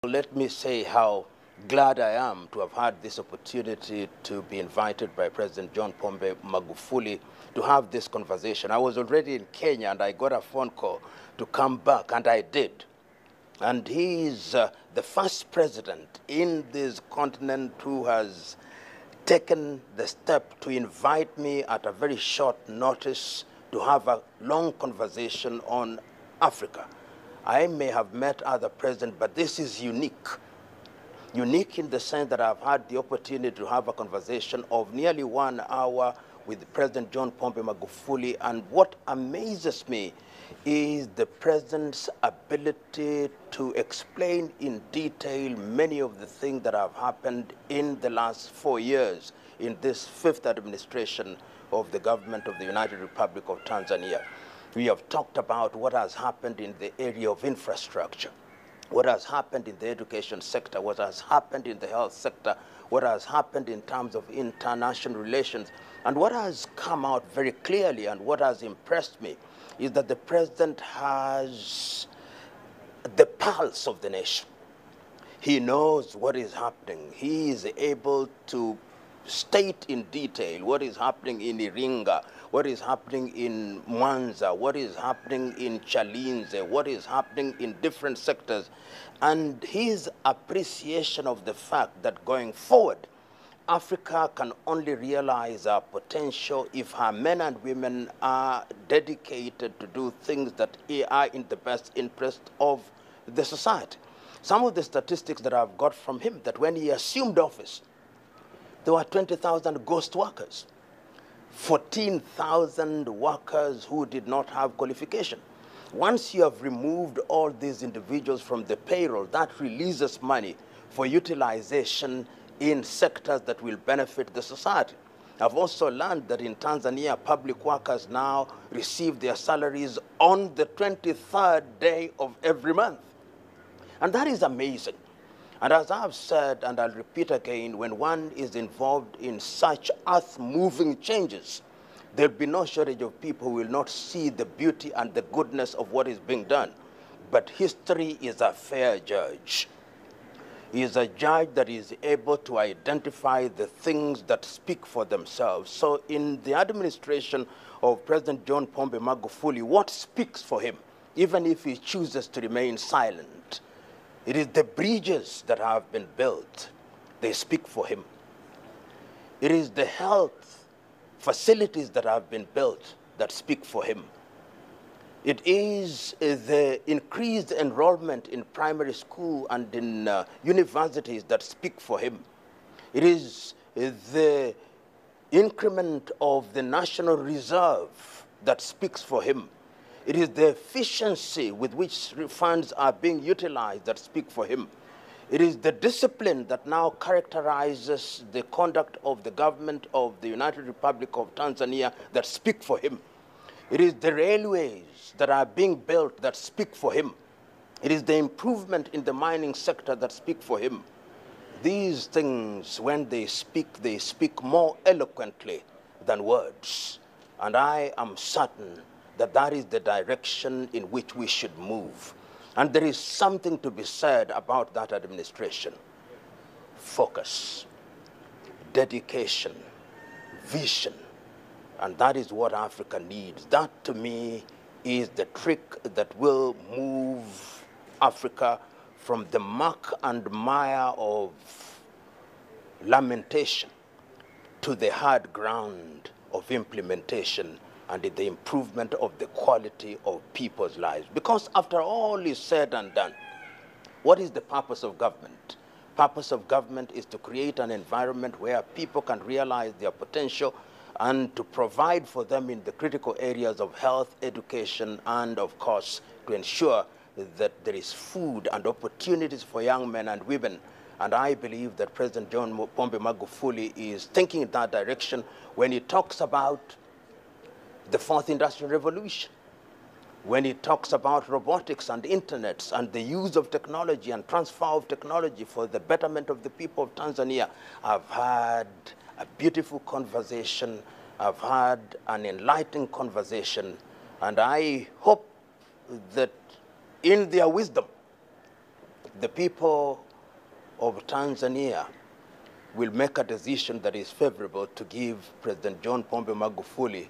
Let me say how glad I am to have had this opportunity to be invited by President John Pombe Magufuli to have this conversation. I was already in Kenya and I got a phone call to come back, and I did. And he is the first president in this continent who has taken the step to invite me at a very short notice to have a long conversation on Africa. I may have met other presidents, but this is unique. Unique in the sense that I've had the opportunity to have a conversation of nearly 1 hour with President John Pombe Magufuli, and what amazes me is the president's ability to explain in detail many of the things that have happened in the last 4 years in this fifth administration of the government of the United Republic of Tanzania. We have talked about what has happened in the area of infrastructure, what has happened in the education sector, what has happened in the health sector, what has happened in terms of international relations. And what has come out very clearly and what has impressed me is that the president has the pulse of the nation. He knows what is happening. He is able to state in detail what is happening in Iringa, what is happening in Mwanza, what is happening in Chalinze, what is happening in different sectors. And his appreciation of the fact that going forward, Africa can only realize our potential if her men and women are dedicated to do things that are in the best interest of the society. Some of the statistics that I've got from him, that when he assumed office, there were 20,000 ghost workers, 14,000 workers who did not have qualification. Once you have removed all these individuals from the payroll, that releases money for utilization in sectors that will benefit the society. I've also learned that in Tanzania, public workers now receive their salaries on the 23rd day of every month. And that is amazing. And as I've said, and I'll repeat again, when one is involved in such earth-moving changes, there'll be no shortage of people who will not see the beauty and the goodness of what is being done. But history is a fair judge. He is a judge that is able to identify the things that speak for themselves. So in the administration of President John Pombe Magufuli, what speaks for him, even if he chooses to remain silent? It is the bridges that have been built. They speak for him. It is the health facilities that have been built that speak for him. It is the increased enrollment in primary school and in universities that speak for him. It is the increment of the National Reserve that speaks for him. It is the efficiency with which funds are being utilized that speak for him. It is the discipline that now characterizes the conduct of the government of the United Republic of Tanzania that speak for him. It is the railways that are being built that speak for him. It is the improvement in the mining sector that speak for him. These things, when they speak more eloquently than words. And I am certain that that is the direction in which we should move. And there is something to be said about that administration. Focus, dedication, vision. And that is what Africa needs. That, to me, is the trick that will move Africa from the muck and mire of lamentation to the hard ground of implementation and the improvement of the quality of people's lives. Because after all is said and done, what is the purpose of government? Purpose of government is to create an environment where people can realize their potential and to provide for them in the critical areas of health, education, and of course, to ensure that there is food and opportunities for young men and women. And I believe that President John Pombe Magufuli is thinking in that direction when he talks about the fourth industrial revolution, when he talks about robotics and internets and the use of technology and transfer of technology for the betterment of the people of Tanzania. I've had a beautiful conversation. I've had an enlightening conversation. And I hope that in their wisdom, the people of Tanzania will make a decision that is favorable to give President John Pombe Magufuli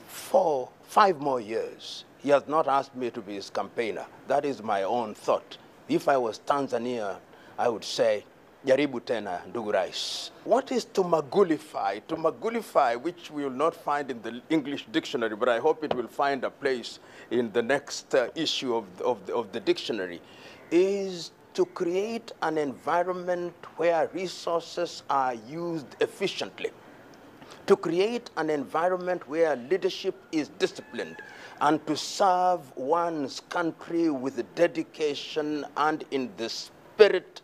5 more years. He has not asked me to be his campaigner. That is my own thought. If I was Tanzania, I would say, jaribu tena, ndugu rais. What is to magulify? To magulify, which we will not find in the English dictionary, but I hope it will find a place in the next issue of the dictionary, is to create an environment where resources are used efficiently, to create an environment where leadership is disciplined, and to serve one's country with dedication and in the spirit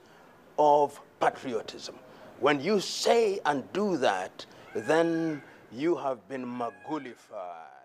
of patriotism. When you say and do that, then you have been magulified.